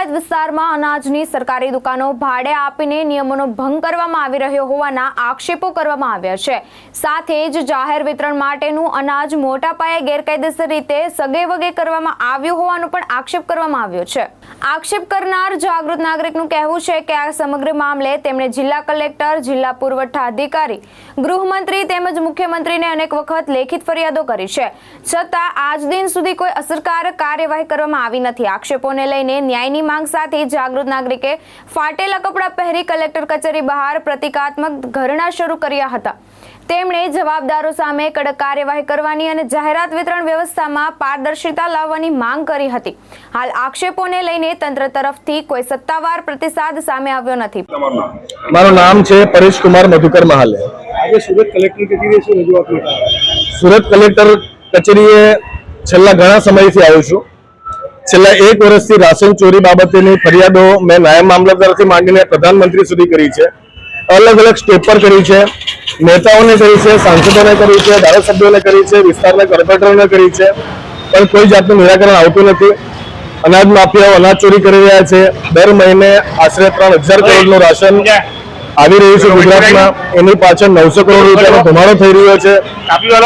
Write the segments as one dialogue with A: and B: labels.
A: લિંબાયત વિસ્તારમાં અનાજની સરકારી દુકાનો ભાડે આપીને નિયમોનો ભંગ કરવામાં આવી રહ્યો હોવાના આક્ષેપો કરવામાં આવ્યા છે। સાથે જ જાહેર વિતરણ માટેનું અનાજ મોટા પાયે ગેરકાયદેસર રીતે સગેવગે કરવામાં આવ્યું હોવાનો પણ આક્ષેપ કરવામાં આવ્યો છે। આક્ષેપ કરનાર જાગૃત નાગરિકનું કહેવું છે કે આ સમગ્ર મામલે તેમણે જિલ્લા કલેક્ટર, જિલ્લા પુરવઠા અધિકારી, ગૃહમંત્રી તેમજ મુખ્યમંત્રીને અનેક વખત લેખિત ફરિયાદો કરી છે, છતાં આજ દિન સુધી કોઈ અસરકારક કાર્યવાહી કરવામાં આવી નથી। આક્ષેપોને લઈને ન્યાયની માંગ સાથે જાગૃત નાગરિકે ફાટેલા કપડાં પહેરી કલેક્ટર કચેરી બહાર પ્રતિકાત્મક ધરણા શરૂ કર્યા હતા। તેમણે જવાબદારો સામે કડક કાર્યવાહી કરવાની અને જાહેરાત વિતરણ વ્યવસ્થામાં પારદર્શિતા લાવવાની માંગ કરી હતી। હાલ આક્ષેપોને લઈને તંત્ર તરફથી કોઈ સત્તાવાર પ્રતિસાદ સામે આવ્યો નથી।
B: મારું નામ છે પરેશ કુમાર મધુકર મહાલે।
C: આજે સુરત કલેક્ટર કચેરીએ શું રજૂઆત કરી?
B: સુરત કલેક્ટર કચેરીએ છેલ્લા ઘણા સમયથી આવ્યો છું। છેલ્લા 1 વર્ષથી રાશન ચોરી બાબતેની ફરિયાદો મેં નાયબ મામલતદારથી માંડીને પ્રધાનમંત્રી સુધી કરી છે। અલગ અલગ સ્ટેપ પર કરી છે, નેતાઓને કરી છે, સાંસદોને કરી છે, ધારાસભ્યોને કરી છે, વિસ્તારના કોર્પોરેટરોને કરી છે, પણ કોઈ જાતનું નિરાકરણ આવતું નથી। અનાજ માફિયાઓ અનાજ ચોરી કરી રહ્યા છે। દર મહિને આશરે 3000 કરોડનું રાશન આવી રહ્યું છે ગુજરાતમાં। એની પાછળ 900 કરોડ રૂપિયાનો ધુમાડો થઈ રહ્યો છે।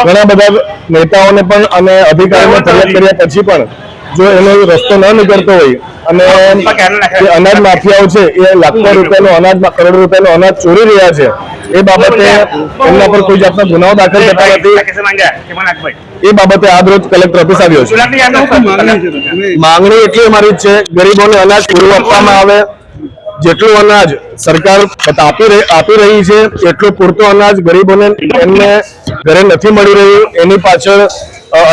B: ઘણા બધા નેતાઓને પણ અને અધિકારીઓને ફરિયાદ કર્યા પછી પણ જો એનો રસ્તો ન નીકળતો હોય અને જે અનાજ માફિયાઓ છે એ લાખો રૂપિયાનો અનાજ, કરોડ રૂપિયાનો અનાજ ચોરી રહ્યા છે, એ બાબતે એમના પર કોઈ જાતના ગુનાઓ દાખલ થતા નથી। એ બાબતે આજરોજ કલેક્ટર ઓફિસ આવ્યો છે। માંગણી એટલી અમારી છે, ગરીબોને અનાજ પૂરું આપવામાં આવે। જેટલું અનાજ સરકાર આપી રહી છે એટલું પૂરતું અનાજ ગરીબોને એમને ઘરે નથી મળી રહ્યું। એની પાછળ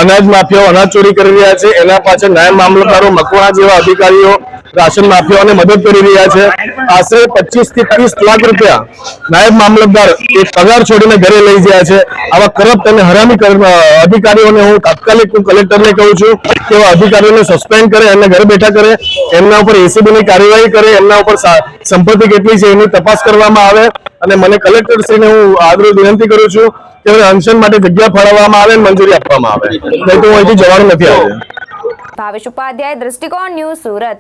B: અનાજ માફિયાઓ અનાજ ચોરી કરી રહ્યા છે, એના પાછળ નાયબ મામલતદારો, મકવાણા જેવા અધિકારીઓ રાશન માફિયાઓને મદદ કરી રહ્યા છે। આશરે 25 થી 30 લાખ રૂપિયા નાયબ મામલતદાર એ પગાર છોડીને ઘરે લઈ ગયા છે। આવા કરપ્ટ અને હરામી અધિકારીઓને હું તાત્કાલિક કલેક્ટરને કહું છું કે એવા અધિકારીઓને સસ્પેન્ડ કરે, એમને ઘરે બેઠા કરે, એમના ઉપર એસીબીની કાર્યવાહી કરે, એમના ઉપર સંપત્તિ કેટલી છે એની તપાસ કરવામાં આવે। અને મને કલેક્ટરશ્રીને હું આજરોજ વિનંતી કરું છું કે અનશન માટે જગ્યા ફાળવવામાં આવે અને મંજૂરી આપવામાં આવે, નહીં તો હું અહીંથી જવાનું નથી આજે।
A: ભાવેશ ઉપાધ્યાય, દ્રષ્ટિકોણ ન્યૂઝ, સુરત।